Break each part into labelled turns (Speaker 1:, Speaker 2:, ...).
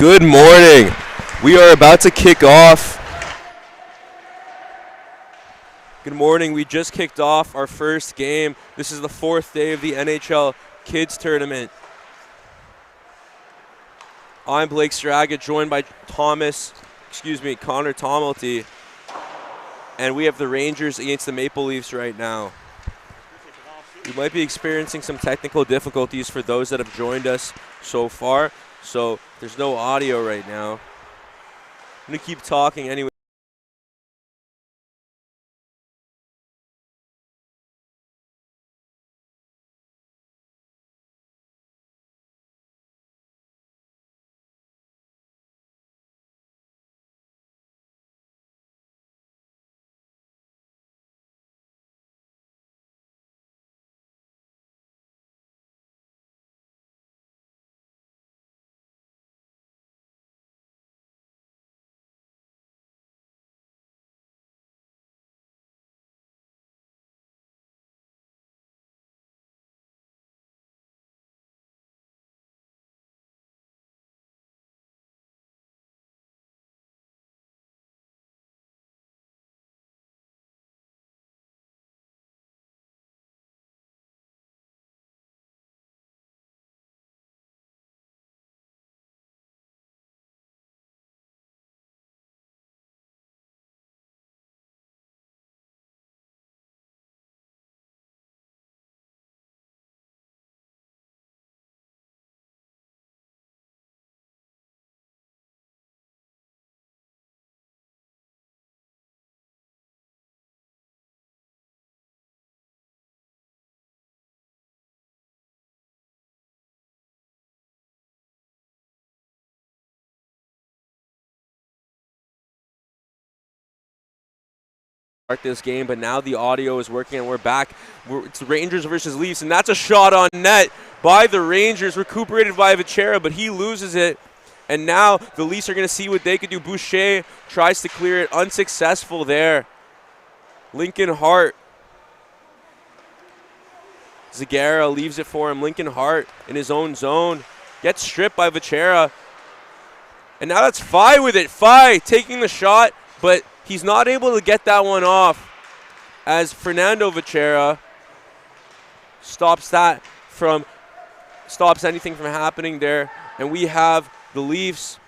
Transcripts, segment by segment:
Speaker 1: Good morning. We are about to kick off. Good morning. We just kicked off our first game. This is the fourth day of the NHL Kids Tournament. I'm Blake Straga, joined by Connor Tomalty. And we have the Rangers against the Maple Leafs right now. We might be experiencing some technical difficulties for those that have joined us so far. So there's no audio right now. I'm going to keep talking anyway. This game, but now the audio is working and we're back. It's Rangers versus Leafs, and that's a shot on net by the Rangers, recuperated by Vachera, but he loses it. And now the Leafs are going to see what they could do. Boucher tries to clear it, unsuccessful there. Lincoln Hart. Zagara leaves it for him. Lincoln Hart in his own zone. Gets stripped by Vachera. And now that's Fye with it. Fye taking the shot, but he's not able to get that one off as Fernando Vachera stops anything from happening there. And we have the Leafs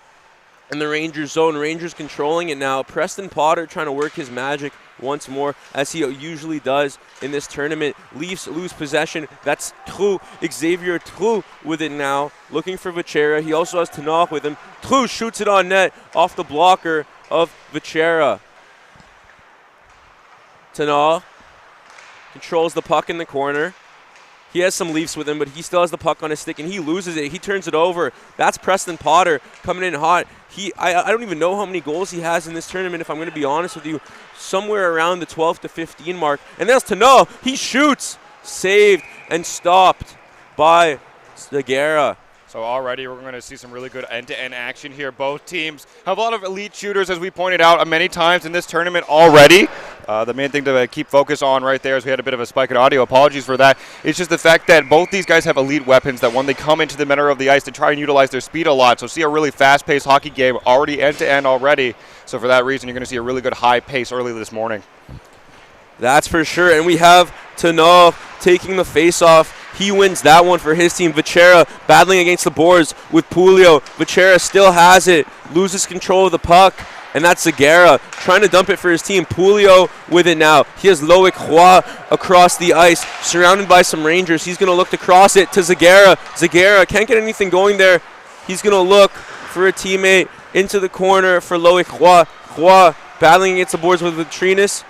Speaker 1: in the Rangers zone. Rangers controlling it now. Preston Potter trying to work his magic once more, as he usually does in this tournament. Leafs lose possession. That's Trou, Xavier Trou with it now, looking for Vachera. He also has Tanakh with him. Trou shoots it on net off the blocker of Vachera. Tanakh controls the puck in the corner. He has some Leafs with him, but he still has the puck on his stick, and he loses it. He turns it over. That's Preston Potter coming in hot. I don't even know how many goals he has in this tournament, if I'm going to be honest with you. Somewhere around the 12 to 15 mark. And that's Tanakh. He shoots. Saved and stopped by Zagara.
Speaker 2: So already we're going to see some really good end-to-end action here. Both teams have a lot of elite shooters, as we pointed out many times in this tournament already. The main thing to keep focus on right there is we had a bit of a spike in audio. Apologies for that. It's just the fact that both these guys have elite weapons that when they come into the center of the ice, they try and utilize their speed a lot. So see a really fast-paced hockey game already end-to-end already. So for that reason, you're going to see a really good high pace early this morning.
Speaker 1: That's for sure. And we have Tanakh taking the face-off. He wins that one for his team. Vachera battling against the boards with Pulio. Vachera still has it, loses control of the puck, and that's Zagara trying to dump it for his team. Pulio with it now. He has Loic Roy across the ice, surrounded by some Rangers. He's going to look to cross it to Zagara. Zagara can't get anything going there. He's going to look for a teammate into the corner for Loic Roy. Roy battling against the boards with Vitrinas.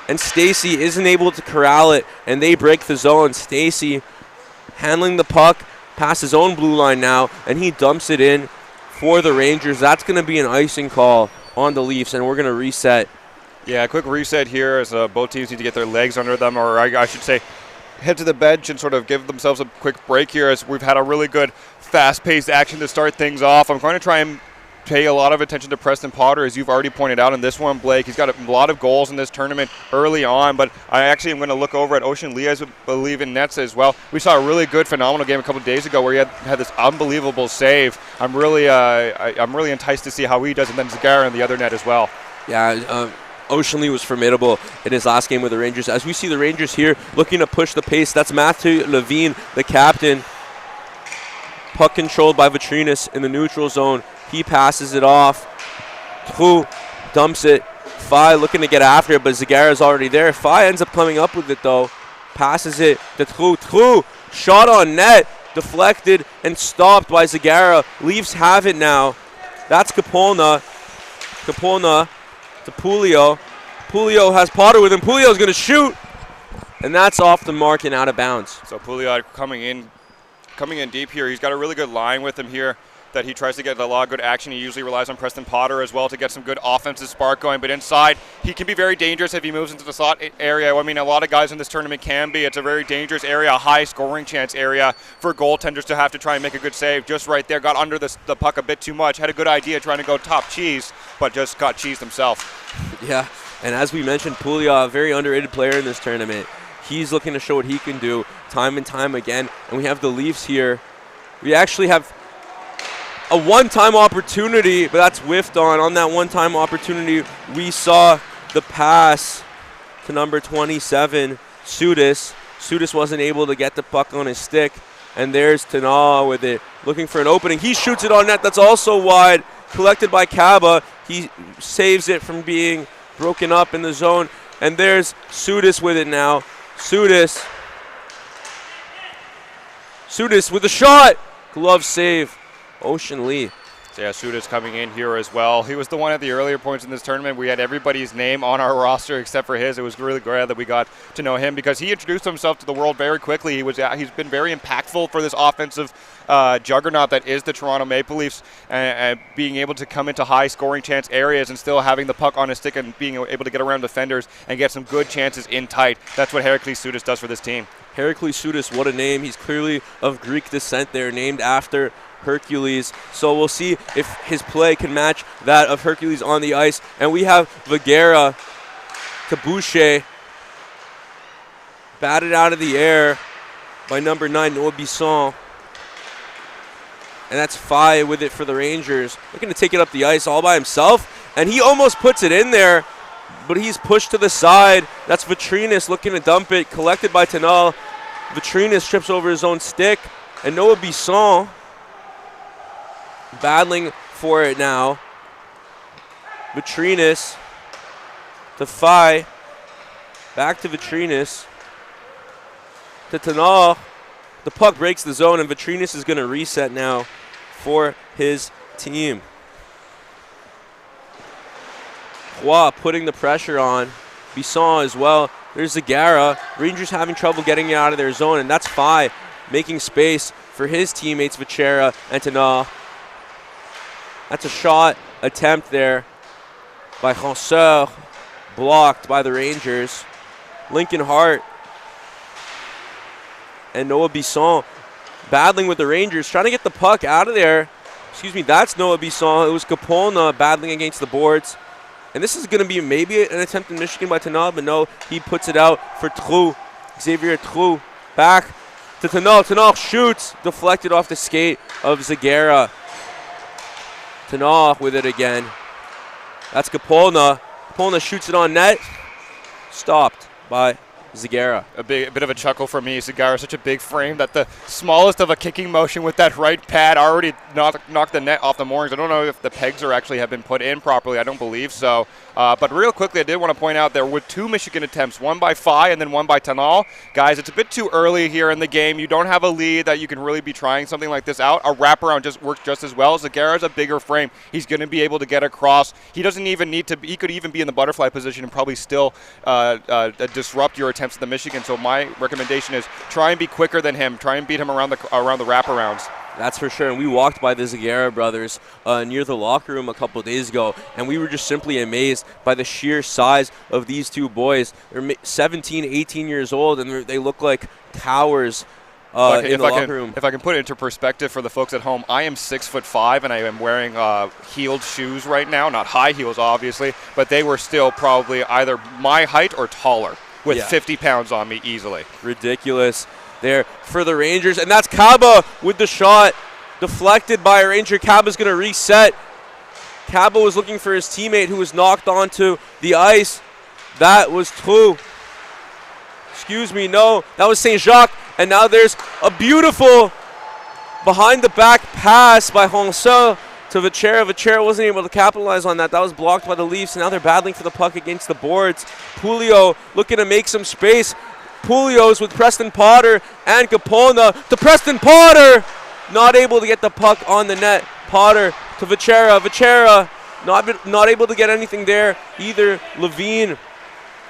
Speaker 1: And Stacy isn't able to corral it, and they break the zone. Stacy handling the puck past his own blue line now, and he dumps it in for the Rangers. That's going to be an icing call on the Leafs, and we're going to reset.
Speaker 2: Yeah, a quick reset here as both teams need to get their legs under them, or I should say head to the bench and sort of give themselves a quick break here, as we've had a really good fast-paced action to start things off. I'm going to try and pay a lot of attention to Preston Potter, as you've already pointed out in this one, Blake. He's got a lot of goals in this tournament early on, but I actually am going to look over at Ocean Lee, I believe, in nets as well. We saw a really good, phenomenal game a couple of days ago where he had this unbelievable save. I'm really enticed to see how he does, and then Zagara in the other net as well.
Speaker 1: Yeah, Ocean Lee was formidable in his last game with the Rangers. As we see the Rangers here looking to push the pace, that's Matthew Levine, the captain. Puck controlled by Vitrinas in the neutral zone. He passes it off. Trou dumps it. Fai looking to get after it, but Zagara's already there. Fai ends up coming up with it, though. Passes it to Trou. Trou, shot on net, deflected and stopped by Zagara. Leafs have it now. That's Kapolna. Kapolna to Pulio. Pulio has Potter with him. Pulio's going to shoot, and that's off the mark and out of bounds.
Speaker 2: So Pulio coming in deep here. He's got a really good line with him here that he tries to get a lot of good action. He usually relies on Preston Potter as well to get some good offensive spark going. But inside, he can be very dangerous if he moves into the slot area. I mean, a lot of guys in this tournament can be. It's a very dangerous area, a high scoring chance area for goaltenders to have to try and make a good save. Just right there, got under the puck a bit too much. Had a good idea trying to go top cheese, but just got cheesed himself.
Speaker 1: Yeah, and as we mentioned, Pulio, a very underrated player in this tournament. He's looking to show what he can do time and time again. And we have the Leafs here. We actually have a one-time opportunity, but that's whiffed on. On that one-time opportunity, we saw the pass to number 27, Sudis. Sudis wasn't able to get the puck on his stick. And there's Tana with it, looking for an opening. He shoots it on net. That's also wide. Collected by Kaba. He saves it from being broken up in the zone. And there's Sudis with it now. Sudis with a shot. Glove save. Ocean Lee.
Speaker 2: So yeah, Sudis coming in here as well. He was the one at the earlier points in this tournament. We had everybody's name on our roster except for his. It was really glad that we got to know him because he introduced himself to the world very quickly. He's been very impactful for this offensive juggernaut that is the Toronto Maple Leafs, and being able to come into high scoring chance areas and still having the puck on his stick and being able to get around defenders and get some good chances in tight. That's what Heracles Sudis does for this team.
Speaker 1: Heracles Sudis, what a name. He's clearly of Greek descent there, named after Hercules. So we'll see if his play can match that of Hercules on the ice. And we have Viguera to Boucher. Batted out of the air by number 9, Noah Bisson. And that's Fai with it for the Rangers. Looking to take it up the ice all by himself. And he almost puts it in there, but he's pushed to the side. That's Vitrinas looking to dump it. Collected by Tanal. Vitrinas trips over his own stick. And Noah Bisson battling for it now. Vitrinas to Fai. Back to Vitrinas. To Tanal. The puck breaks the zone, and Vitrinas is going to reset now for his team. Roy putting the pressure on. Bisson as well. There's Zagara. Rangers having trouble getting it out of their zone, and that's Fai making space for his teammates, Vichera and Tanal. That's a shot attempt there by Ranceur, blocked by the Rangers. Lincoln Hart and Noah Bisson battling with the Rangers, trying to get the puck out of there. Excuse me, that's Noah Bisson. It was Capolna battling against the boards. And this is going to be maybe an attempt in Michigan by Tanal, but no, he puts it out for Trou. Xavier Trou back to Tanal. Tanal shoots, deflected off the skate of Zagara. Tanal with it again. That's Capolna. Capolna shoots it on net. Stopped by Zagara.
Speaker 2: A bit of a chuckle for me. Zagara, such a big frame that the smallest of a kicking motion with that right pad already knocked the net off the moorings. I don't know if the pegs have been put in properly. I don't believe so. But real quickly, I did want to point out there were 2 Michigan attempts, one by Fai and then one by Tanal. Guys, it's a bit too early here in the game. You don't have a lead that you can really be trying something like this out. A wraparound just works just as well. Zagara's a bigger frame. He's going to be able to get across. He doesn't even need to. He could even be in the butterfly position and probably still disrupt your attempts at the Michigan. So my recommendation is try and be quicker than him. Try and beat him around the wraparounds.
Speaker 1: That's for sure. And we walked by the Zagara brothers near the locker room a couple of days ago, and we were just simply amazed by the sheer size of these two boys. They're 17, 18 years old, and they look like towers in the locker room.
Speaker 2: If I can put it into perspective for the folks at home, I am 6'5" and I am wearing heeled shoes right now, not high heels obviously, but they were still probably either my height or taller with 50 pounds on me easily.
Speaker 1: Ridiculous there for the Rangers, and that's Kaba with the shot deflected by a Ranger. Kaba's going to reset. Kaba was looking for his teammate who was knocked onto the ice. That was Trou. Excuse me, no, that was St. Jacques. And now there's a beautiful behind-the-back pass by Hansel to Vachera. Vachera wasn't able to capitalize on that. That was blocked by the Leafs. Now they're battling for the puck against the boards. Pulio looking to make some space. Pulio's with Preston Potter and Capona to Preston Potter. Not able to get the puck on the net. Potter to Vachera. Vachera not able to get anything there either. Levine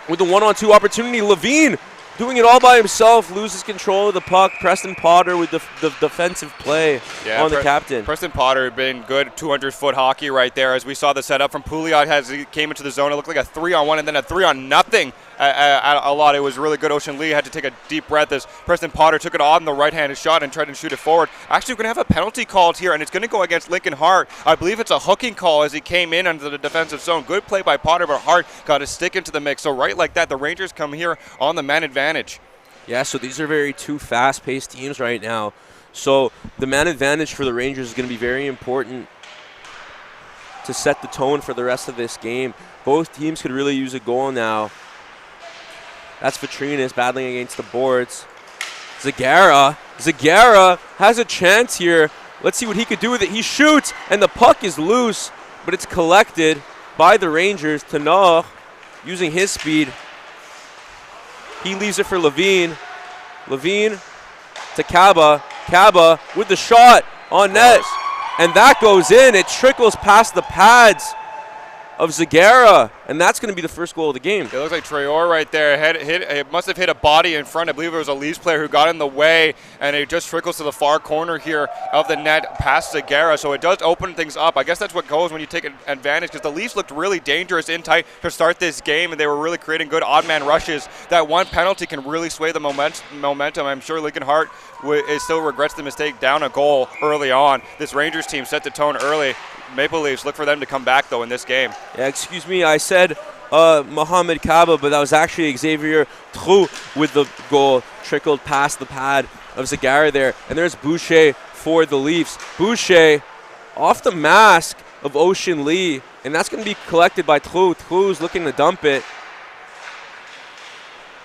Speaker 1: with the one-on-two opportunity. Levine doing it all by himself, loses control of the puck. Preston Potter with the defensive play on the captain.
Speaker 2: Preston Potter had been good 200-foot hockey right there. As we saw the setup from Pouliot as he came into the zone, it looked like a 3-on-1 and then a 3-on-0 a lot. It was really good. Ocean Lee had to take a deep breath as Preston Potter took it on the right-handed shot and tried to shoot it forward. Actually, we're going to have a penalty called here, and it's going to go against Lincoln Hart. I believe it's a hooking call as he came in under the defensive zone. Good play by Potter, but Hart got his stick into the mix. So right like that, the Rangers come here on the man advantage.
Speaker 1: Yeah, so these are two fast-paced teams right now. So the man advantage for the Rangers is going to be very important to set the tone for the rest of this game. Both teams could really use a goal now. That's Vitrinas battling against the boards. Zagara has a chance here. Let's see what he could do with it. He shoots, and the puck is loose, but it's collected by the Rangers. Tenor using his speed. He leaves it for Levine. Levine to Kaba. Kaba with the shot on net. And that goes in. It trickles past the pads of Zagara, and that's going to be the first goal of the game.
Speaker 2: It looks like Traore right there. It must have hit a body in front. I believe it was a Leafs player who got in the way, and it just trickles to the far corner here of the net past Zagara. So it does open things up. I guess that's what goes when you take advantage, because the Leafs looked really dangerous in tight to start this game, and they were really creating good odd man rushes. That one penalty can really sway the momentum. I'm sure Lincoln Hart still regrets the mistake down a goal early on. This Rangers team set the tone early. Maple Leafs, look for them to come back, though, in this game.
Speaker 1: Yeah, excuse me, I said Mohamed Kaba, but that was actually Xavier Trou with the goal. Trickled past the pad of Zagara there. And there's Boucher for the Leafs. Boucher off the mask of Ocean Lee, and that's going to be collected by Trou. Trou's looking to dump it.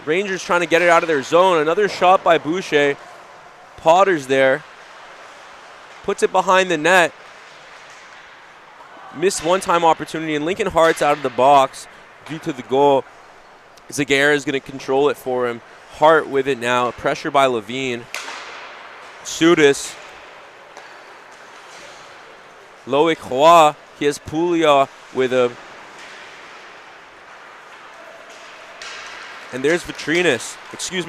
Speaker 1: Rangers trying to get it out of their zone. Another shot by Boucher. Potter's there. Puts it behind the net. Missed one-time opportunity, and Lincoln Hart's out of the box due to the goal. Zagara is going to control it for him. Hart with it now. Pressure by Levine. Sudis. Loic Roy. He has Pouliot with him. And there's Vitrinas.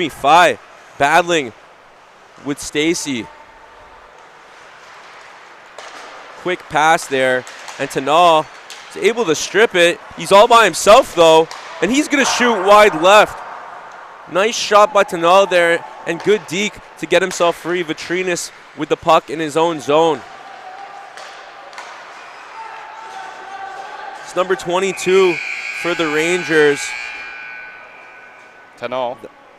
Speaker 1: Fai battling with Stacy. Quick pass there. And Tanal is able to strip it. He's all by himself, though, and he's going to shoot wide left. Nice shot by Tanal there, and good deke to get himself free. Vitrinas with the puck in his own zone. It's number 22 for the Rangers.
Speaker 2: Tanal.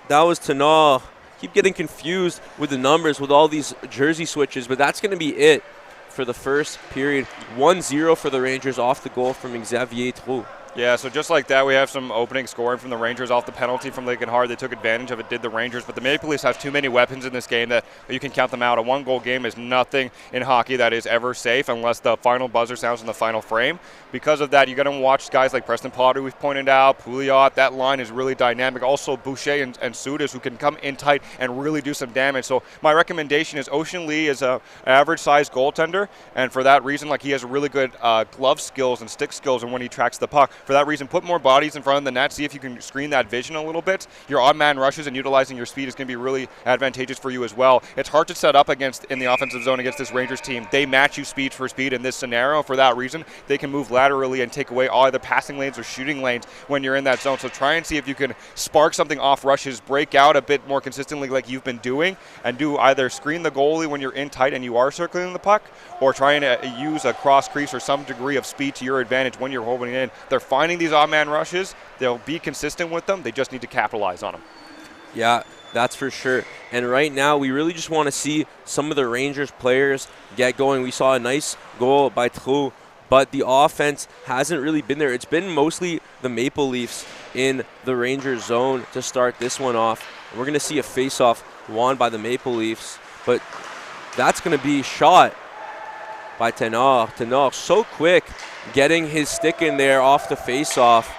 Speaker 1: That was Tanal. Keep getting confused with the numbers with all these jersey switches, but that's going to be it for the first period. 1-0 for the Rangers off the goal from Xavier Trou.
Speaker 2: Yeah, so just like that, we have some opening scoring from the Rangers off the penalty from Lincoln Hart. They took advantage of it, did the Rangers, but the Maple Leafs have too many weapons in this game that you can count them out. A one-goal game is nothing in hockey that is ever safe unless the final buzzer sounds in the final frame. Because of that, you got to watch guys like Preston Potter, we've pointed out, Pouliot. That line is really dynamic. Also, Boucher and Sudis, who can come in tight and really do some damage. So my recommendation is Ocean Lee is an average-sized goaltender, and for that reason, like, he has really good glove skills and stick skills and when he tracks the puck. For that reason, put more bodies in front of the net, see if you can screen that vision a little bit. Your odd man rushes and utilizing your speed is going to be really advantageous for you as well. It's hard to set up in the offensive zone against this Rangers team. They match you speed for speed in this scenario. For that reason, they can move laterally and take away all the passing lanes or shooting lanes when you're in that zone. So try and see if you can spark something off rushes, break out a bit more consistently like you've been doing, and do either screen the goalie when you're in tight and you are circling the puck, or trying to use a cross crease or some degree of speed to your advantage when you're holding it in. They're finding these odd man rushes. They'll be consistent with them. They just need to capitalize on them.
Speaker 1: Yeah, that's for sure. And right now, we really just want to see some of the Rangers players get going. We saw a nice goal by Trou, but the offense hasn't really been there. It's been mostly the Maple Leafs in the Rangers zone to start this one off. We're going to see a face-off won by the Maple Leafs, but that's going to be shot by Tenard. Tenard so quick getting his stick in there off the face-off.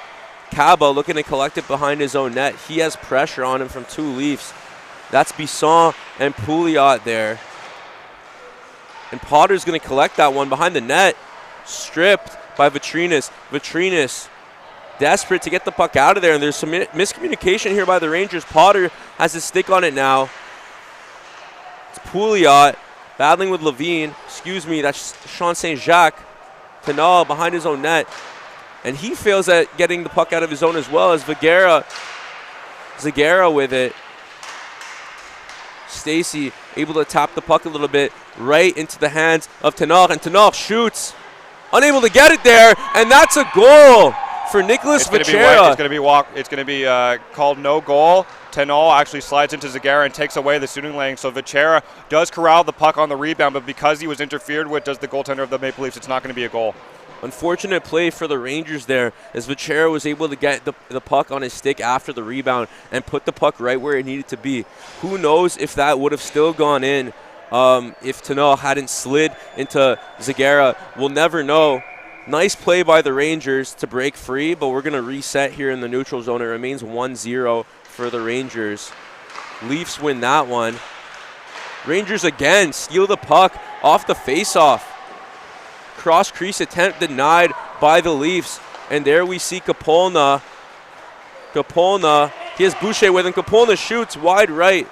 Speaker 1: Kaba looking to collect it behind his own net. He has pressure on him from two Leafs. That's Bisson and Pouliot there. And Potter's going to collect that one behind the net. Stripped by Vitrinas. Vitrinas desperate to get the puck out of there, and there's some miscommunication here by the Rangers. Potter has his stick on it now. It's Pouliot battling with Levine. Excuse me, that's Sean St. Jacques. Tenard behind his own net. And he fails at getting the puck out of his own as well as Zagara with it. Stacey able to tap the puck a little bit right into the hands of Tenard, and Tenard shoots. Unable to get it there, and that's a goal for Nicholas Vachera.
Speaker 2: It's going to be called no goal. Tenard actually slides into Zagara and takes away the shooting lane. So Vachera does corral the puck on the rebound, but because he was interfered with, does the goaltender of the Maple Leafs, it's not going to be a goal.
Speaker 1: Unfortunate play for the Rangers there, as Vachera was able to get the puck on his stick after the rebound and put the puck right where it needed to be. Who knows if that would have still gone in if Tenard hadn't slid into Zagara. We'll never know. Nice play by the Rangers to break free, but we're going to reset here in the neutral zone. It remains 1-0 for the Rangers. Leafs win that one. Rangers again steal the puck off the faceoff. Cross crease attempt denied by the Leafs. And there we see Kapolna. He has Boucher with him. Kapolna shoots wide right.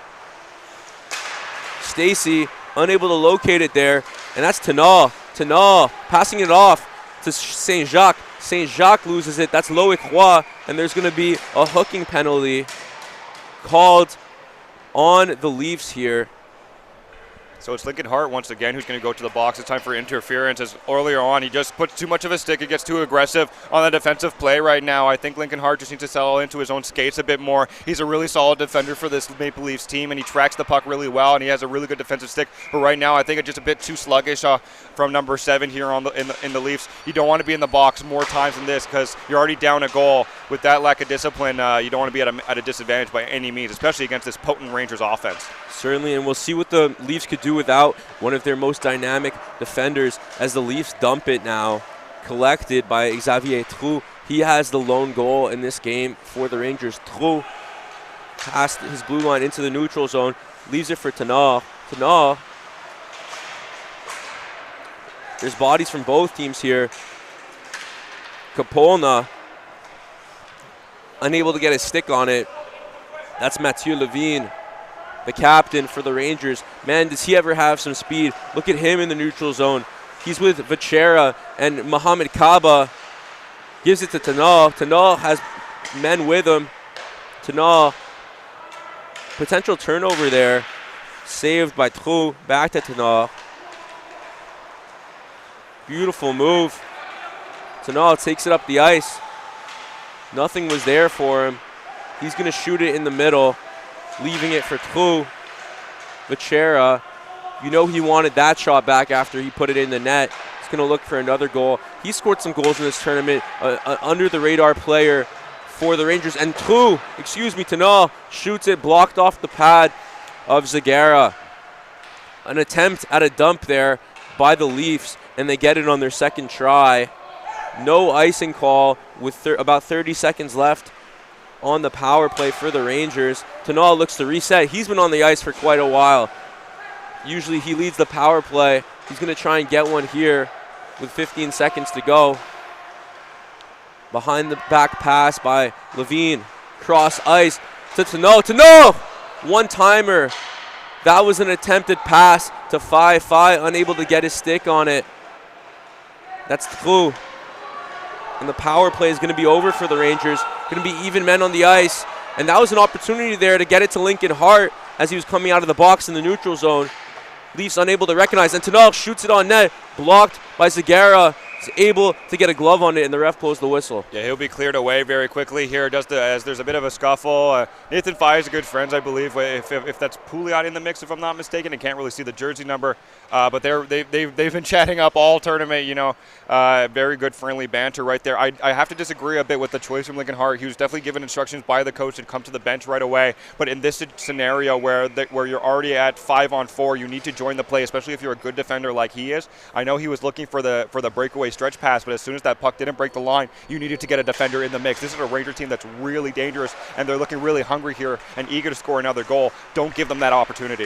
Speaker 1: Stacey unable to locate it there. And that's Tenard. Tenard passing it off to St. Jacques. St. Jacques loses it. That's Loic Roy. And there's going to be a hooking penalty called on the Leafs here.
Speaker 2: So it's Lincoln Hart once again who's going to go to the box. It's time for interference, as earlier on he just puts too much of a stick. He gets too aggressive on the defensive play right now. I think Lincoln Hart just needs to settle into his own skates a bit more. He's a really solid defender for this Maple Leafs team, and he tracks the puck really well, and he has a really good defensive stick. But right now I think it's just a bit too sluggish from number 7 here in the Leafs. You don't want to be in the box more times than this because you're already down a goal. With that lack of discipline, you don't want to be at a disadvantage by any means, especially against this potent Rangers offense.
Speaker 1: Certainly, and we'll see what the Leafs could do without one of their most dynamic defenders as the Leafs dump it now, collected by Xavier Trou. He has the lone goal in this game for the Rangers. Trou passed his blue line into the neutral zone, leaves it for Tenard. Tenard, there's bodies from both teams here. Kapolna, unable to get his stick on it. That's Mathieu Levine, the captain for the Rangers. Man, does he ever have some speed. Look at him in the neutral zone. He's with Vachera, and Mohamed Kaba gives it to Tenard. Tenard has men with him. Tenard, potential turnover there. Saved by Trou, back to Tenard. Beautiful move. Tenard takes it up the ice. Nothing was there for him. He's going to shoot it in the middle, leaving it for Trou. Vachera, you know he wanted that shot back after he put it in the net. He's going to look for another goal. He scored some goals in this tournament, under-the-radar player for the Rangers. And Tenard shoots it, blocked off the pad of Zagara. An attempt at a dump there by the Leafs, and they get it on their second try. No icing call with about 30 seconds left on the power play for the Rangers. Tenard looks to reset. He's been on the ice for quite a while. Usually he leads the power play. He's going to try and get one here with 15 seconds to go. Behind the back pass by Levine. Cross ice to Tano. Tano! One-timer. That was an attempted pass to Fai. Fai unable to get his stick on it. That's true. And the power play is going to be over for the Rangers. Going to be even men on the ice. And that was an opportunity there to get it to Lincoln Hart as he was coming out of the box in the neutral zone. Leafs unable to recognize. And Tanal shoots it on net. Blocked by Zagara. Is able to get a glove on it, and the ref blows the whistle.
Speaker 2: Yeah, he'll be cleared away very quickly here, just as there's a bit of a scuffle. Nathan Fai is a good friend, I believe. If that's Pouliot in the mix, if I'm not mistaken, I can't really see the jersey number, but they've been chatting up all tournament. Very good friendly banter right there. I have to disagree a bit with the choice from Lincoln Hart. He was definitely given instructions by the coach to come to the bench right away. But in this scenario where you're already at 5-on-4, you need to join the play, especially if you're a good defender like he is. I know he was looking for the breakaway stretch pass, but as soon as that puck didn't break the line, you needed to get a defender in the mix. This is a Ranger team that's really dangerous, and they're looking really hungry here and eager to score another goal. Don't give them that opportunity.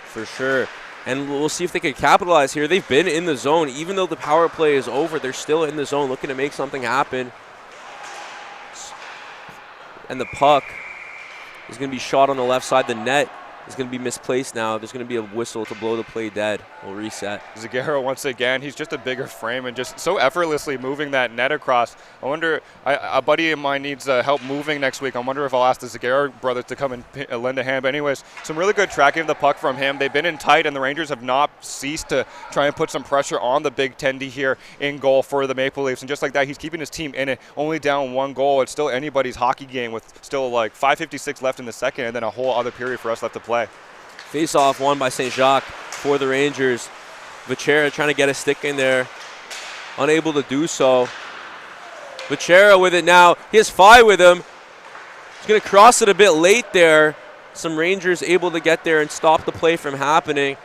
Speaker 1: For sure. And we'll see if they can capitalize here. They've been in the zone. Even though the power play is over, they're still in the zone looking to make something happen. And the puck is going to be shot on the left side. The net is going to be misplaced now. There's going to be a whistle to blow the play dead. We'll reset.
Speaker 2: Zagara, once again, he's just a bigger frame and just so effortlessly moving that net across. I wonder, a buddy of mine needs help moving next week. I wonder if I'll ask the Zagara brothers to come and lend a hand. But anyways, some really good tracking of the puck from him. They've been in tight, and the Rangers have not ceased to try and put some pressure on the Big Tendy here in goal for the Maple Leafs. And just like that, he's keeping his team in it, only down 1 goal. It's still anybody's hockey game with still like 5:56 left in the second, and then a whole other period for us left to play.
Speaker 1: Face-off won by St. Jacques for the Rangers. Vachera trying to get a stick in there. Unable to do so. Vachera with it now. He has Fai with him. He's going to cross it a bit late there. Some Rangers able to get there and stop the play from happening.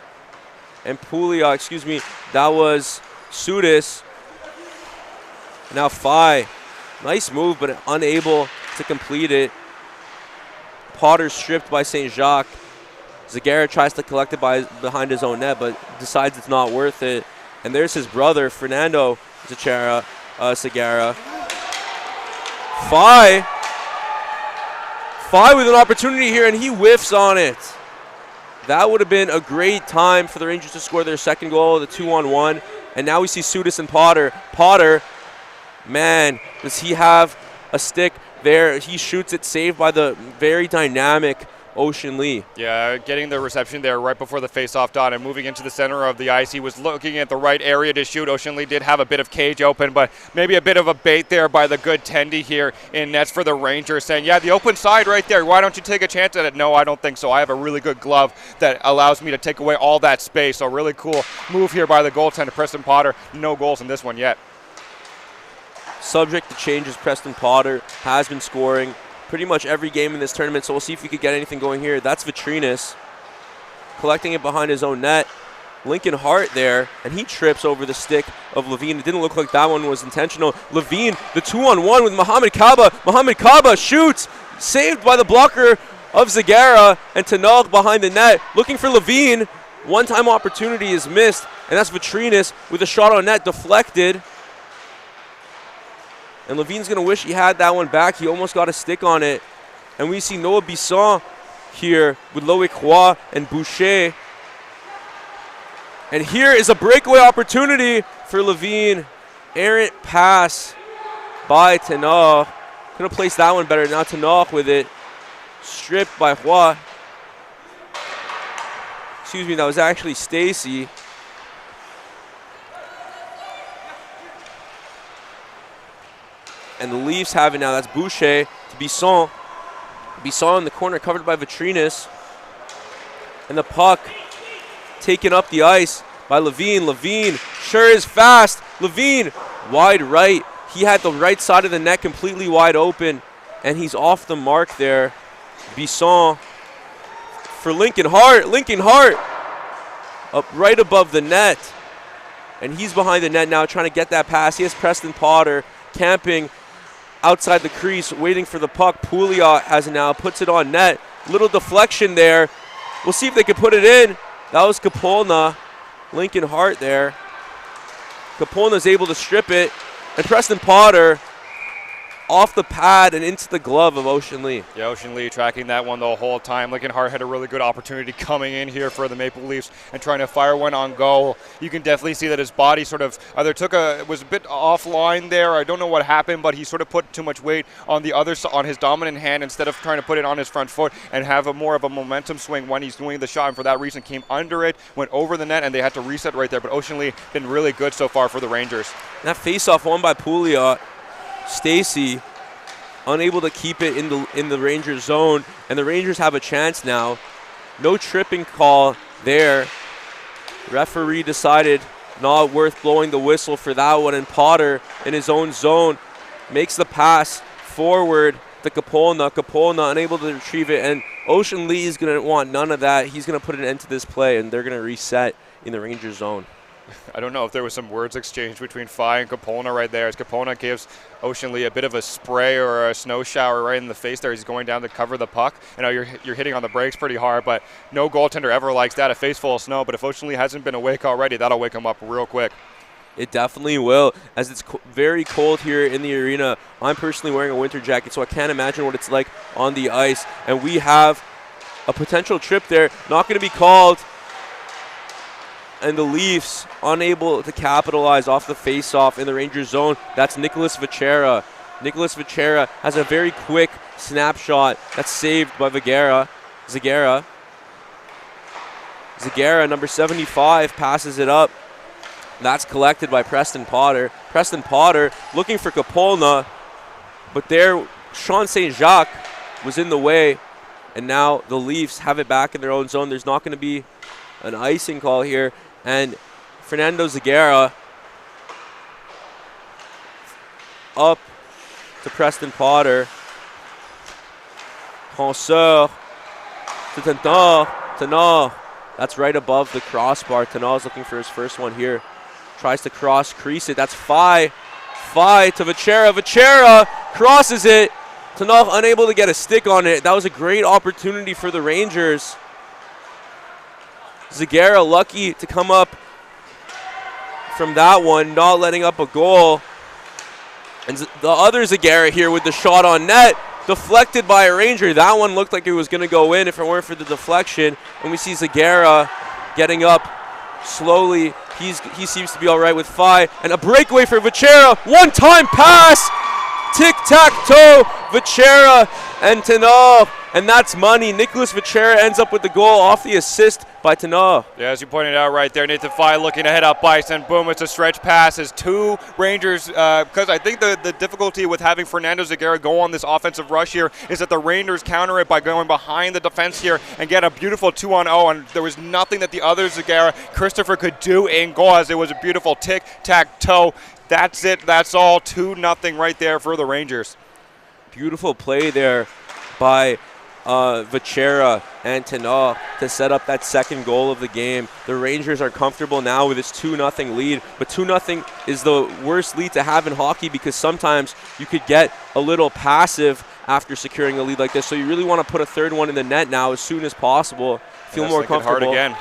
Speaker 1: And Pouliot, that was Sudis. Now Fai. Nice move, but unable to complete it. Potter stripped by St. Jacques. Zagara tries to collect it behind his own net, but decides it's not worth it. And there's his brother, Fernando Zagara. Fai with an opportunity here, and he whiffs on it. That would have been a great time for the Rangers to score their second goal, the 2-on-1. And now we see Sudis and Potter. Potter, man, does he have a stick there? He shoots it, saved by the very dynamic Ocean Lee.
Speaker 2: Yeah, getting the reception there right before the face-off dot and moving into the center of the ice. He was looking at the right area to shoot. Ocean Lee did have a bit of cage open, but maybe a bit of a bait there by the good Tendy here in nets for the Rangers, saying, yeah, the open side right there. Why don't you take a chance at it? No, I don't think so. I have a really good glove that allows me to take away all that space. So really cool move here by the goaltender, Preston Potter. No goals in this one yet.
Speaker 1: Subject to changes, Preston Potter has been scoring pretty much every game in this tournament, so we'll see if we could get anything going here. That's Vitrinas collecting it behind his own net. Lincoln Hart there, and he trips over the stick of Levine. It didn't look like that one was intentional. Levine, the 2-on-1 with Mohamed Kaba. Mohamed Kaba shoots, saved by the blocker of Zagara, and Tanok behind the net, looking for Levine. One-time opportunity is missed, and that's Vitrinas with a shot on net deflected. And Levine's going to wish he had that one back. He almost got a stick on it. And we see Noah Bisson here with Loic Roy and Boucher. And here is a breakaway opportunity for Levine. Errant pass by Tenor. Could have placed that one better. Now Tenor with it. Stripped by Roy. Excuse me, that was actually Stacy. And the Leafs have it now. That's Boucher to Bisson. Bisson in the corner, covered by Vitrinas. And the puck taken up the ice by Levine. Levine sure is fast. Levine, wide right. He had the right side of the net completely wide open, and he's off the mark there. Bisson for Lincoln Hart. Lincoln Hart up right above the net. And he's behind the net now trying to get that pass. He has Preston Potter camping outside the crease, waiting for the puck. Pouliot has it now, puts it on net. Little deflection there. We'll see if they can put it in. That was Kapolna. Lincoln Hart there. Kapolna's able to strip it. And Preston Potter off the pad and into the glove of Ocean Lee.
Speaker 2: Yeah, Ocean Lee tracking that one the whole time. Lincoln Hart had a really good opportunity coming in here for the Maple Leafs and trying to fire one on goal. You can definitely see that his body sort of either was a bit offline there. I don't know what happened, but he sort of put too much weight on the other on his dominant hand instead of trying to put it on his front foot and have more of a momentum swing when he's doing the shot. And for that reason, came under it, went over the net, and they had to reset right there. But Ocean Lee been really good so far for the Rangers.
Speaker 1: That face-off won by Pouliot. Stacey unable to keep it in the Rangers zone, and the Rangers have a chance now. No tripping call there. Referee decided not worth blowing the whistle for that one, and Potter in his own zone makes the pass forward to Kapolna. Kapolna unable to retrieve it, and Ocean Lee is going to want none of that. He's going to put an end to this play, and they're going to reset in the Rangers zone.
Speaker 2: I don't know if there was some words exchanged between Fai and Kapolna right there, as Kapolna gives Ocean Lee a bit of a spray or a snow shower right in the face there. He's going down to cover the puck. I know you're hitting on the brakes pretty hard, but no goaltender ever likes that, a face full of snow. But if Ocean Lee hasn't been awake already, that'll wake him up real quick.
Speaker 1: It definitely will, as it's very cold here in the arena. I'm personally wearing a winter jacket, so I can't imagine what it's like on the ice. And we have a potential trip there, not going to be called. And the Leafs unable to capitalize off the face-off in the Rangers zone. That's Nicholas Vachera. Nicholas Vachera has a very quick snapshot that's saved by Zagara. Zagara, number 75, passes it up. That's collected by Preston Potter. Preston Potter looking for Kapolna, but there Sean St. Jacques was in the way, and now the Leafs have it back in their own zone. There's not going to be an icing call here. And Fernando Zagara up to Preston Potter. Penseur to Tanor. That's right above the crossbar. Tanor is looking for his first one here. Tries to cross crease it. That's Fai to Vachera. Vachera crosses it. Tanor unable to get a stick on it. That was a great opportunity for the Rangers. Zagara lucky to come up from that one, not letting up a goal. And the other Zagara here with the shot on net, deflected by a Ranger. That one looked like it was going to go in if it weren't for the deflection. And we see Zagara getting up slowly. He seems to be all right with Fai. And a breakaway for Vachera. One-time pass. Tic-tac-toe. Vachera and Tanor. And that's money. Nicholas Vachera ends up with the goal off the assist by Tanor.
Speaker 2: Yeah, as you pointed out right there, Nathan Fai looking to head up ice, and boom, it's a stretch pass as two Rangers, because I think the difficulty with having Fernando Zagara go on this offensive rush here is that the Rangers counter it by going behind the defense here and get a beautiful 2-on-0, and there was nothing that the other Zagara, Christopher, could do in goal, as it was a beautiful tic-tac-toe. That's it. That's all. 2-0 right there for the Rangers.
Speaker 1: Beautiful play there by Vachera and Tanor to set up that second goal of the game. The Rangers are comfortable now with this 2-0 lead, but 2-0 is the worst lead to have in hockey because sometimes you could get a little passive after securing a lead like this. So you really want to put a third one in the net now as soon as possible. Feel more comfortable.
Speaker 2: Again.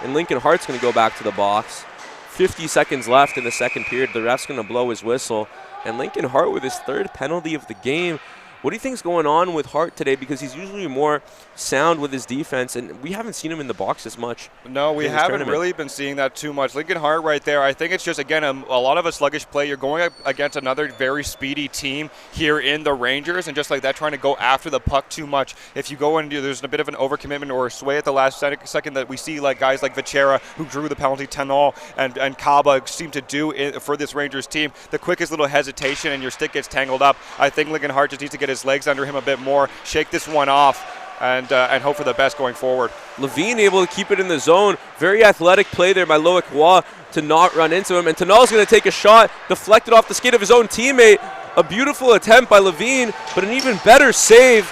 Speaker 1: And Lincoln Hart's going to go back to the box. 50 seconds left in the second period. The ref's going to blow his whistle. And Lincoln Hart with his third penalty of the game. What do you think is going on with Hart today? Because he's usually more sound with his defense, and we haven't seen him in the box as much.
Speaker 2: No, we haven't really been seeing that too much. Lincoln Hart right there, I think it's just, again, a lot of a sluggish play. You're going up against another very speedy team here in the Rangers, and just like that, trying to go after the puck too much. If you go and there's a bit of an overcommitment or a sway at the last second that we see like guys like Vachera, who drew the penalty, Tanor and Kaba seem to do for this Rangers team, the quickest little hesitation and your stick gets tangled up. I think Lincoln Hart just needs to get his legs under him a bit more, shake this one off, and hope for the best going forward. Levine
Speaker 1: able to keep it in the zone. Very athletic play there by Loic Roy to not run into him. And Tanal's going to take a shot, deflected off the skate of his own teammate. A beautiful attempt by Levine, but an even better save.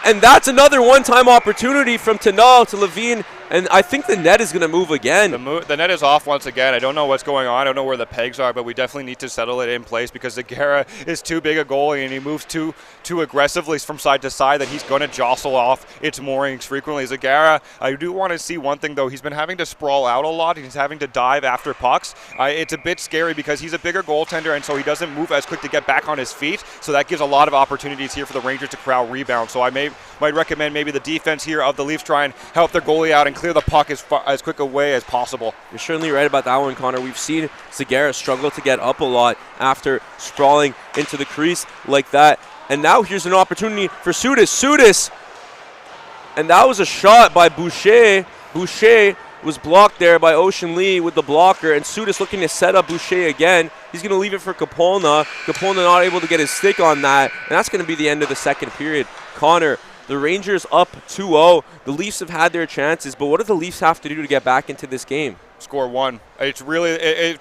Speaker 1: And that's another one-time opportunity from Tanal to Levine, And I think the net is going to move again.
Speaker 2: The net is off once again. I don't know what's going on. I don't know where the pegs are, but we definitely need to settle it in place because Zagara is too big a goalie and he moves too aggressively from side to side that he's going to jostle off its moorings frequently. Zagara, I do want to see one thing, though. He's been having to sprawl out a lot. He's having to dive after pucks. It's a bit scary because he's a bigger goaltender, and so he doesn't move as quick to get back on his feet. So that gives a lot of opportunities here for the Rangers to corral rebound. So I might recommend maybe the defense here of the Leafs try and help their goalie out and clear the puck as quick a way as possible.
Speaker 1: You're certainly right about that one, Connor. We've seen Zagara struggle to get up a lot after sprawling into the crease like that. And now here's an opportunity for Sudas. And that was a shot by Boucher. Boucher was blocked there by Ocean Lee with the blocker. And Sudas looking to set up Boucher again. He's going to leave it for Kapolna. Kapolna not able to get his stick on that. And that's going to be the end of the second period. Connor, the Rangers up 2-0. The Leafs have had their chances, but what do the Leafs have to do to get back into this game?
Speaker 2: Score one. It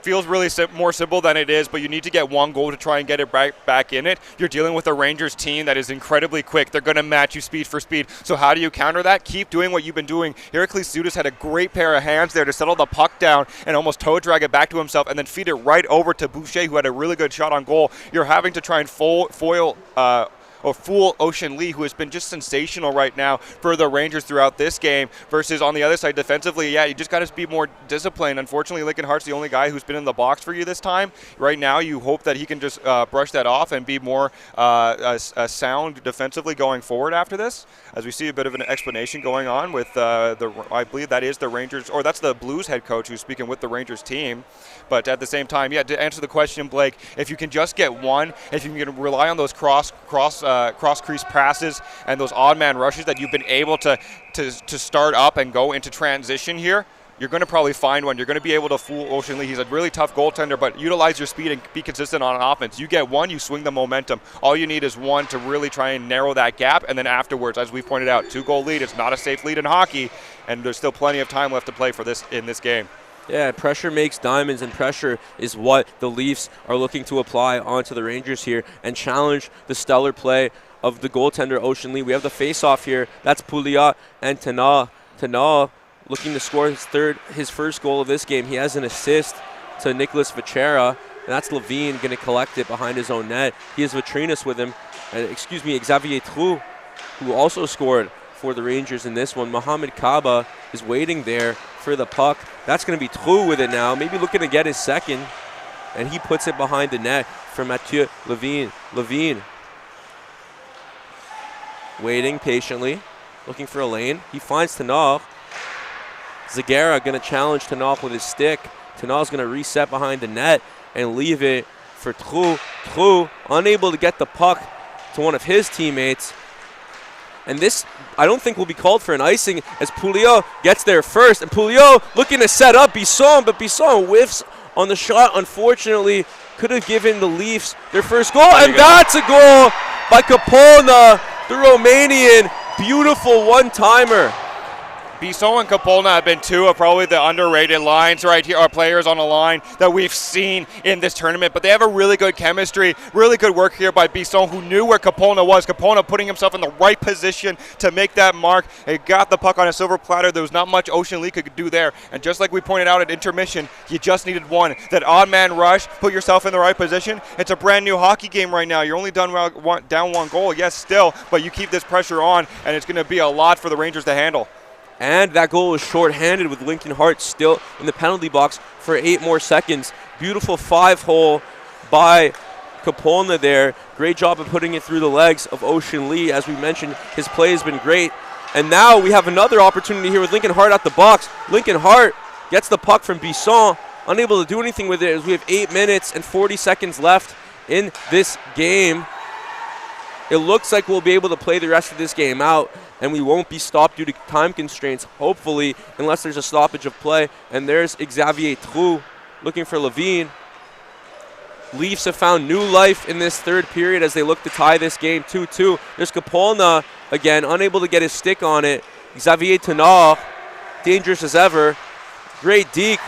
Speaker 2: feels really more simple than it is, but you need to get one goal to try and get it back in it. You're dealing with a Rangers team that is incredibly quick. They're going to match you speed for speed. So how do you counter that? Keep doing what you've been doing. Heracles Sudas had a great pair of hands there to settle the puck down and almost toe drag it back to himself and then feed it right over to Boucher, who had a really good shot on goal. You're having to try and fool Ocean Lee, who has been just sensational right now for the Rangers throughout this game, versus on the other side defensively, yeah, you just got to be more disciplined. Unfortunately, Lincoln Hart's the only guy who's been in the box for you this time. Right now, you hope that he can just brush that off and be more sound defensively going forward after this, as we see a bit of an explanation going on with I believe that is the Rangers, or that's the Blues head coach who's speaking with the Rangers team. But at the same time, yeah, to answer the question, Blake, if you can just get one, if you can rely on those cross crease passes and those odd man rushes that you've been able to start up and go into transition here, you're going to probably find one. You're going to be able to fool Ocean Lee. He's a really tough goaltender, but utilize your speed and be consistent on offense. You get one, you swing the momentum. All you need is one to really try and narrow that gap, and then afterwards, as we've pointed out, 2-goal lead. It's not a safe lead in hockey, and there's still plenty of time left to play for this in this game.
Speaker 1: Yeah, pressure makes diamonds, and pressure is what the Leafs are looking to apply onto the Rangers here and challenge the stellar play of the goaltender, Ocean Lee. We have the face-off here. That's Pouliot and Tana. Tana looking to score his first goal of this game. He has an assist to Nicholas Vachera, and that's Levine going to collect it behind his own net. He has Vitrinas with him. Xavier Trou, who also scored for the Rangers in this one. Mohamed Kaba is waiting there for the puck. That's going to be Trou with it now, maybe looking to get his second, and he puts it behind the net for Mathieu Levine. Levine waiting patiently, looking for a lane. He finds Tanov. Zagara going to challenge Tanov with his stick. Tanov's going to reset behind the net and leave it for Trou. Trou unable to get the puck to one of his teammates. And this, I don't think, will be called for an icing as Pouliot gets there first. And Pouliot looking to set up Bisson, but Bisson whiffs on the shot. Unfortunately, could have given the Leafs their first goal. And that's a goal by Kapolna, the Romanian. Beautiful one-timer.
Speaker 2: Bisson and Kapolna have been two of probably the underrated lines right here, or players on the line that we've seen in this tournament. But they have a really good chemistry, really good work here by Bisson, who knew where Kapolna was. Kapolna putting himself in the right position to make that mark. He got the puck on a silver platter. There was not much Ocean Lee could do there. And just like we pointed out at intermission, you just needed one. That odd man rush, put yourself in the right position. It's a brand new hockey game right now. You're only down one goal, yes, still, but you keep this pressure on, and it's going to be a lot for the Rangers to handle.
Speaker 1: And that goal was shorthanded with Lincoln Hart still in the penalty box for 8 more seconds. Beautiful 5-hole by Kapolna there. Great job of putting it through the legs of Ocean Lee. As we mentioned, his play has been great. And now we have another opportunity here with Lincoln Hart at the box. Lincoln Hart gets the puck from Bisson, unable to do anything with it as we have 8 minutes and 40 seconds left in this game. It looks like we'll be able to play the rest of this game out, and we won't be stopped due to time constraints, hopefully, unless there's a stoppage of play. And there's Xavier Trou looking for Levine. Leafs have found new life in this third period as they look to tie this game 2-2. There's Kapolna again, unable to get his stick on it. Xavier Tenard, dangerous as ever. Great deke,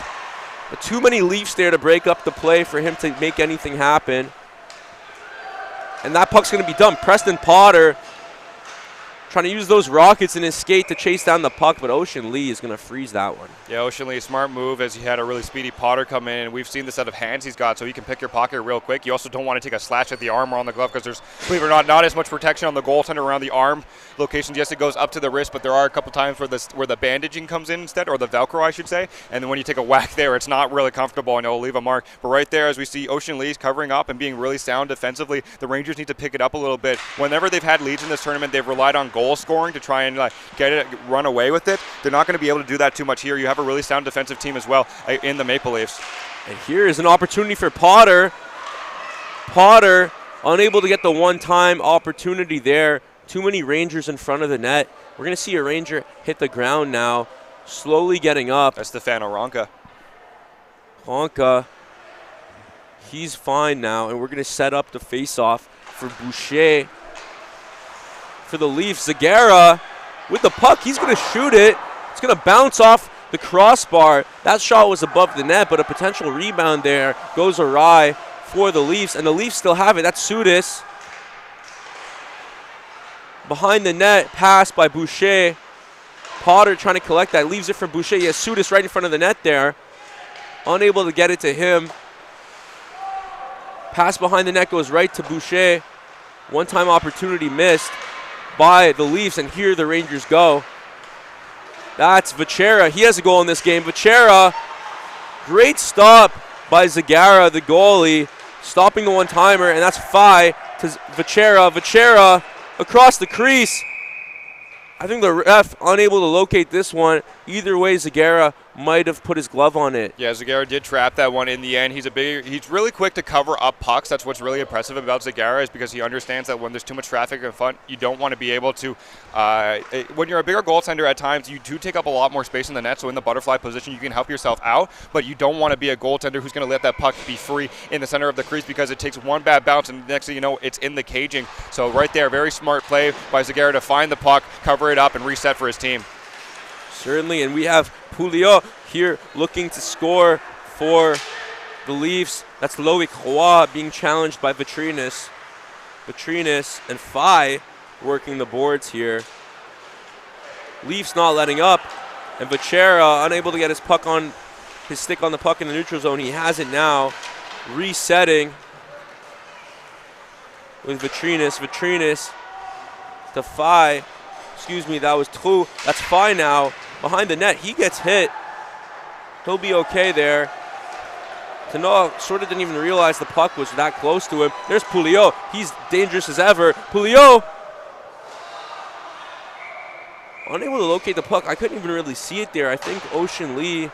Speaker 1: but too many Leafs there to break up the play for him to make anything happen. And that puck's going to be done. Preston Potter trying to use those rockets in his skate to chase down the puck, but Ocean Lee is going to freeze that one.
Speaker 2: Yeah, Ocean Lee, smart move as he had a really speedy Potter come in. We've seen the set of hands he's got, so he can pick your pocket real quick. You also don't want to take a slash at the arm or on the glove because there's, believe it or not as much protection on the goaltender around the arm locations. Yes, it goes up to the wrist, but there are a couple times where the bandaging comes in instead, or the Velcro, I should say. And then when you take a whack there, it's not really comfortable and it'll leave a mark. But right there, as we see Ocean Lee's covering up and being really sound defensively, the Rangers need to pick it up a little bit. Whenever they've had leads in this tournament, they've relied on goal scoring to try and get it, run away with it. They're not going to be able to do that too much here. You have a really sound defensive team as well in the Maple Leafs.
Speaker 1: And here is an opportunity for Potter. Potter unable to get the one-time opportunity there. Too many Rangers in front of the net. We're going to see a Ranger hit the ground now, slowly getting up.
Speaker 2: That's Stefano Ronka.
Speaker 1: Ronka, he's fine now, and we're going to set up the face-off for Boucher. For the Leafs, Zagara with the puck, he's going to shoot it. It's going to bounce off the crossbar. That shot was above the net, but a potential rebound there goes awry for the Leafs, and the Leafs still have it. That's Sudis. Behind the net, pass by Boucher. Potter trying to collect that, leaves it for Boucher. He has Sudis right in front of the net there. Unable to get it to him. Pass behind the net goes right to Boucher. One-time opportunity missed by the Leafs, and here the Rangers go. That's Vachera. He has a goal in this game. Vachera, great stop by Zagara, the goalie, stopping the one-timer, and that's Fai to Vachera. Vachera across the crease. I think the ref unable to locate this one. Either way, Zagara might have put his glove on it.
Speaker 2: Yeah, Zagara did trap that one in the end. He's really quick to cover up pucks. That's what's really impressive about Zagara, is because he understands that when there's too much traffic in front, you don't want to be able to. When you're a bigger goaltender, at times you do take up a lot more space in the net. So in the butterfly position, you can help yourself out, but you don't want to be a goaltender who's going to let that puck be free in the center of the crease, because it takes one bad bounce and next thing you know, it's in the caging. So right there, very smart play by Zagara to find the puck, cover it up, and reset for his team.
Speaker 1: Certainly, and we have Pouliot here looking to score for the Leafs. That's Loic Roy being challenged by Vitrinas. Vitrinas and Fai working the boards here. Leafs not letting up, and Vachera unable to get his stick on the puck in the neutral zone. He has it now, resetting with Vitrinas. Vitrinas to Fai. Excuse me, that was True. That's Fai now. Behind the net, he gets hit. He'll be okay there. Tanoa sort of didn't even realize the puck was that close to him. There's Pouliot. He's dangerous as ever. Pouliot unable to locate the puck. I couldn't even really see it there. I think Ocean Lee.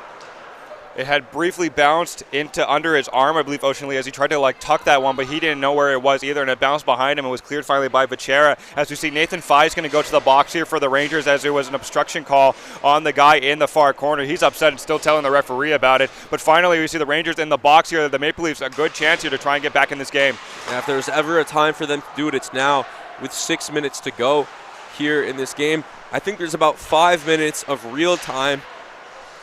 Speaker 2: It had briefly bounced into under his arm, I believe, Ocean Lee, as he tried to tuck that one, but he didn't know where it was either, and it bounced behind him and was cleared finally by Vachera. As we see, Nathan Fai is going to go to the box here for the Rangers, as there was an obstruction call on the guy in the far corner. He's upset and still telling the referee about it, but finally we see the Rangers in the box here. The Maple Leafs a good chance here to try and get back in this game.
Speaker 1: And if there's ever a time for them to do it, it's now, with 6 minutes to go here in this game. I think there's about 5 minutes of real time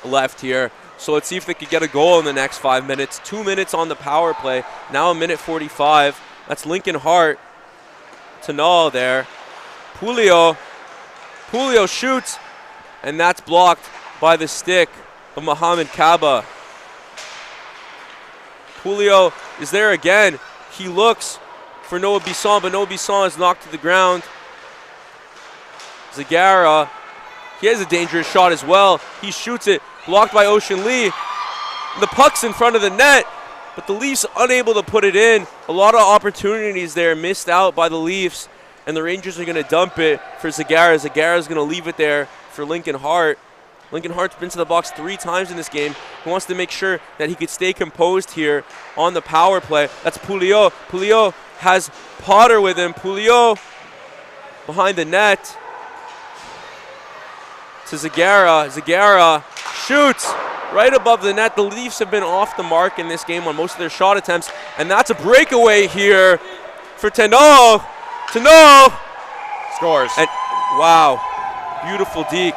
Speaker 1: left here. So let's see if they could get a goal in the next 5 minutes. 2 minutes on the power play. Now a minute 45. That's Lincoln Hart to Null there. Pouliot shoots, and that's blocked by the stick of Mohamed Kaba. Pouliot is there again. He looks for Noah Bisson, but Noah Bisson is knocked to the ground. Zagara, he has a dangerous shot as well. He shoots it. Blocked by Ocean Lee. The puck's in front of the net, but the Leafs unable to put it in. A lot of opportunities there missed out by the Leafs, and the Rangers are going to dump it for Zagara. Zagara's going to leave it there for Lincoln Hart. Lincoln Hart's been to the box 3 times in this game. He wants to make sure that he could stay composed here on the power play. That's Pouliot. Pouliot has Potter with him. Pouliot behind the net to Zagara. Zagara shoots right above the net. The Leafs have been off the mark in this game on most of their shot attempts, and that's a breakaway here for Tanoa. Tanoa
Speaker 2: scores.
Speaker 1: And wow, beautiful deke.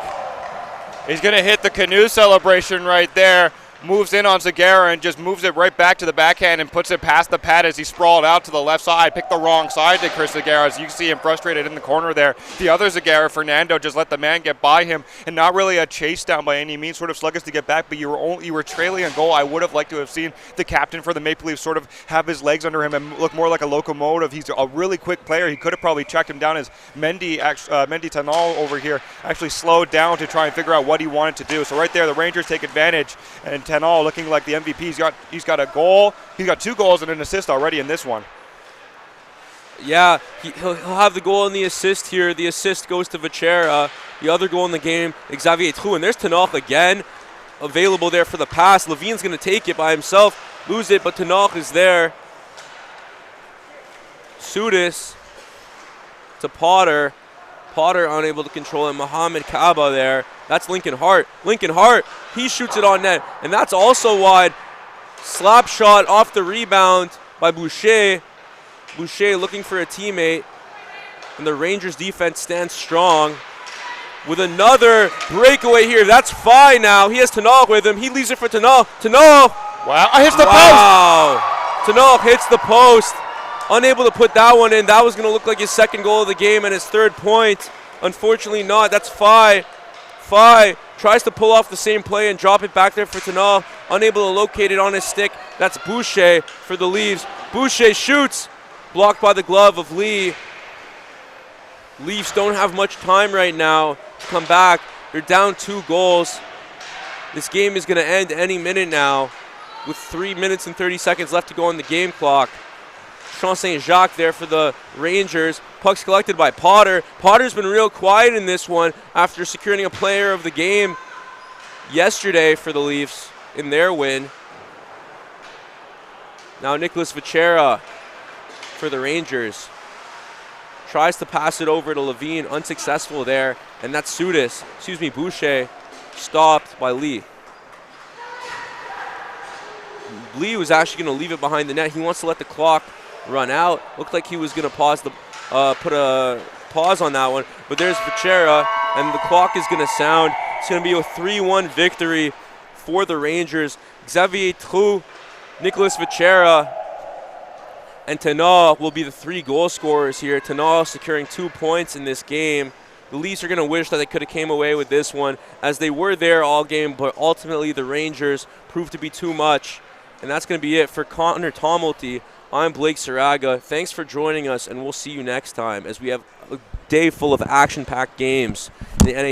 Speaker 2: He's going to hit the canoe celebration right there. moves in on Zagara and just moves it right back to the backhand and puts it past the pad as he sprawled out to the left side. Picked the wrong side to Chris Zagara, as you can see him frustrated in the corner there. The other Zagara, Fernando, just let the man get by him, and not really a chase down by any means, sort of sluggish to get back, but you were trailing a goal. I would have liked to have seen the captain for the Maple Leafs sort of have his legs under him and look more like a locomotive. He's a really quick player. He could have probably checked him down as Mendy Tanal over here actually slowed down to try and figure out what he wanted to do. So right there, the Rangers take advantage, and Tanal looking like the MVP. He's got a goal. He's got 2 goals and an assist already in this one.
Speaker 1: Yeah, he'll have the goal and the assist here. The assist goes to Vachera. The other goal in the game, Xavier Trou. And there's Tanal again, available there for the pass. Levine's going to take it by himself, lose it, but Tanal is there. Sudis to Potter. Potter unable to control it. Mohamed Kaba there. That's Lincoln Hart. Lincoln Hart, he shoots it on net, and that's also wide. Slap shot off the rebound by Boucher. Boucher looking for a teammate, and the Rangers defense stands strong with another breakaway here. That's fine now. He has Tanal with him. He leaves it for Tanal. Tanal!
Speaker 2: Wow, hits the post!
Speaker 1: Wow! Tanal hits the post. Unable to put that one in. That was going to look like his second goal of the game and his 3rd point. Unfortunately not. That's Fai. Fai tries to pull off the same play and drop it back there for Tanal. Unable to locate it on his stick. That's Boucher for the Leafs. Boucher shoots. Blocked by the glove of Lee. Leafs don't have much time right now to come back. They're down 2 goals. This game is going to end any minute now with 3 minutes and 30 seconds left to go on the game clock. Jean St. Jacques there for the Rangers. Puck's collected by Potter. Potter's been real quiet in this one after securing a player of the game yesterday for the Leafs in their win. Now Nicholas Vachera for the Rangers. Tries to pass it over to Levine, unsuccessful there, and that's Boucher, stopped by Lee. Lee was actually going to leave it behind the net. He wants to let the clock run out. Looked like he was going to put a pause on that one, but there's Vachera, and the clock is going to sound. It's going to be a 3-1 victory for the Rangers. Xavier Trou, Nicholas Vachera, and Tanal will be the 3 goal scorers here. Tanal securing 2 points in this game. The Leafs are going to wish that they could have came away with this one, as they were there all game, but ultimately the Rangers proved to be too much. And that's going to be it for Connor Tomilty. I'm Blake Saraga. Thanks for joining us, and we'll see you next time as we have a day full of action-packed games in the NHL.